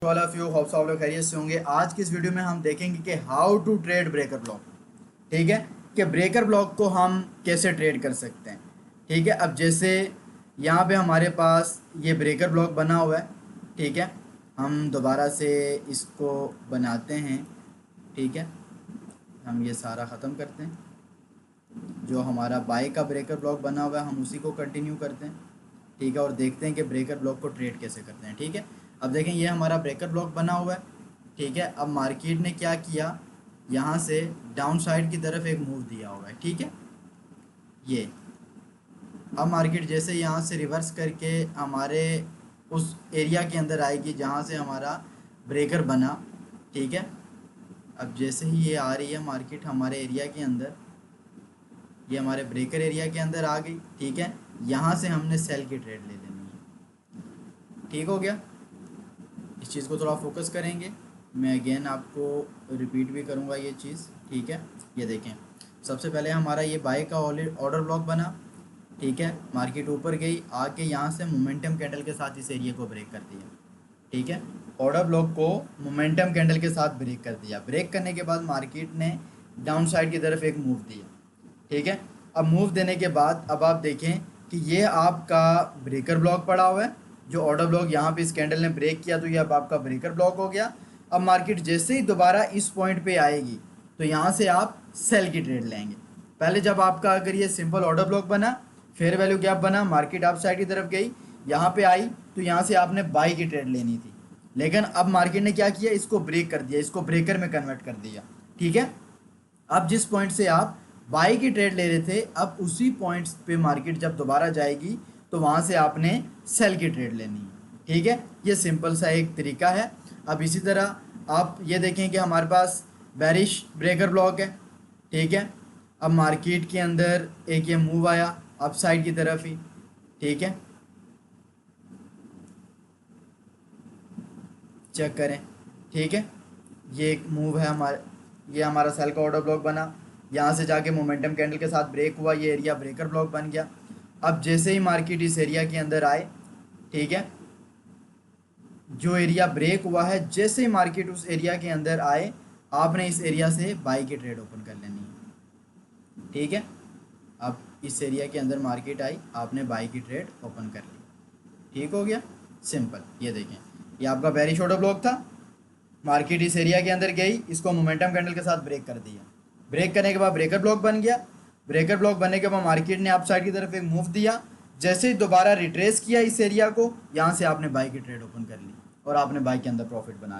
वाला few hopes आप लोग खैरियत से होंगे। आज की इस वीडियो में हम देखेंगे कि how to trade breaker block. ठीक है, कि ब्रेकर ब्लॉक को हम कैसे ट्रेड कर सकते हैं। ठीक है, अब जैसे यहाँ पे हमारे पास ये ब्रेकर ब्लॉक बना हुआ है। ठीक है, हम दोबारा से इसको बनाते हैं। ठीक है, हम ये सारा ख़त्म करते हैं। जो हमारा बाय का ब्रेकर ब्लॉक बना हुआ है हम उसी को कंटिन्यू करते हैं। ठीक है, और देखते हैं कि ब्रेकर ब्लॉक को ट्रेड कैसे करते हैं। ठीक है, अब देखें ये हमारा ब्रेकर ब्लॉक बना हुआ है। ठीक है, अब मार्केट ने क्या किया, यहाँ से डाउन साइड की तरफ एक मूव दिया हुआ है। ठीक है, ये अब मार्केट जैसे यहाँ से रिवर्स करके हमारे उस एरिया के अंदर आएगी जहाँ से हमारा ब्रेकर बना। ठीक है, अब जैसे ही ये आ रही है मार्केट हमारे एरिया के अंदर, ये हमारे ब्रेकर एरिया के अंदर आ गई। ठीक है, यहाँ से हमने सेल की ट्रेड ले लेनी है। ठीक हो गया, इस चीज़ को थोड़ा फोकस करेंगे। मैं अगेन आपको रिपीट भी करूँगा ये चीज़। ठीक है, ये देखें सबसे पहले हमारा ये बाय का ऑर्डर ब्लॉक बना। ठीक है, मार्केट ऊपर गई, आके यहाँ से मोमेंटम कैंडल के साथ इस एरिया को ब्रेक कर दिया। ठीक है, ऑर्डर ब्लॉक को मोमेंटम कैंडल के साथ ब्रेक कर दिया। ब्रेक करने के बाद मार्केट ने डाउन साइड की तरफ एक मूव दिया। ठीक है, अब मूव देने के बाद अब आप देखें कि ये आपका ब्रेकर ब्लॉक पड़ा हुआ है। जो ऑर्डर ब्लॉक यहाँ पे इस कैंडल ने ब्रेक किया तो ये अब आपका ब्रेकर ब्लॉक हो गया। अब मार्केट जैसे ही दोबारा इस पॉइंट पे आएगी तो यहाँ से आप सेल की ट्रेड लेंगे। पहले जब आपका अगर ये सिंपल ऑर्डर ब्लॉक बना, फेयर वैल्यू गैप बना, मार्केट अप साइड की तरफ गई, यहाँ पे आई तो यहाँ से आपने बाई की ट्रेड लेनी थी। लेकिन अब मार्केट ने क्या किया, इसको ब्रेक कर दिया, इसको ब्रेकर में कन्वर्ट कर दिया। ठीक है, अब जिस पॉइंट से आप बाई की ट्रेड ले रहे थे, अब उसी पॉइंट पे मार्केट जब दोबारा जाएगी तो वहाँ से आपने सेल की ट्रेड लेनी है। ठीक है, ये सिंपल सा एक तरीका है। अब इसी तरह आप ये देखें कि हमारे पास बेरिश ब्रेकर ब्लॉक है। ठीक है, अब मार्केट के अंदर एक ये मूव आया अप साइड की तरफ ही। ठीक है, चेक करें। ठीक है, ये एक मूव है ये हमारा सेल का ऑर्डर ब्लॉक बना, यहाँ से जाके मोमेंटम कैंडल के साथ ब्रेक हुआ, ये एरिया ब्रेकर ब्लॉक बन गया। अब जैसे ही मार्केट इस एरिया के अंदर आए, ठीक है, जो एरिया ब्रेक हुआ है, जैसे ही मार्केट उस एरिया के अंदर आए आपने इस एरिया से बाई की ट्रेड ओपन कर लेनी है। ठीक है, अब इस एरिया के अंदर मार्केट आई, आपने बाई की ट्रेड ओपन कर ली। ठीक हो गया, सिंपल। ये देखें ये आपका बेरिश ऑर्डर ब्लॉक था, मार्केट इस एरिया के अंदर गई, इसको मोमेंटम कैंडल के साथ ब्रेक कर दिया। ब्रेक करने के बाद ब्रेकर ब्लॉक बन गया। ब्रेकर ब्लॉक बनने के बाद मार्केट ने अप साइड की तरफ एक मूव दिया, जैसे ही दोबारा रिट्रेस किया इस एरिया को, यहाँ से आपने बाई की ट्रेड ओपन कर ली और आपने बाई के अंदर प्रॉफिट बना लिया।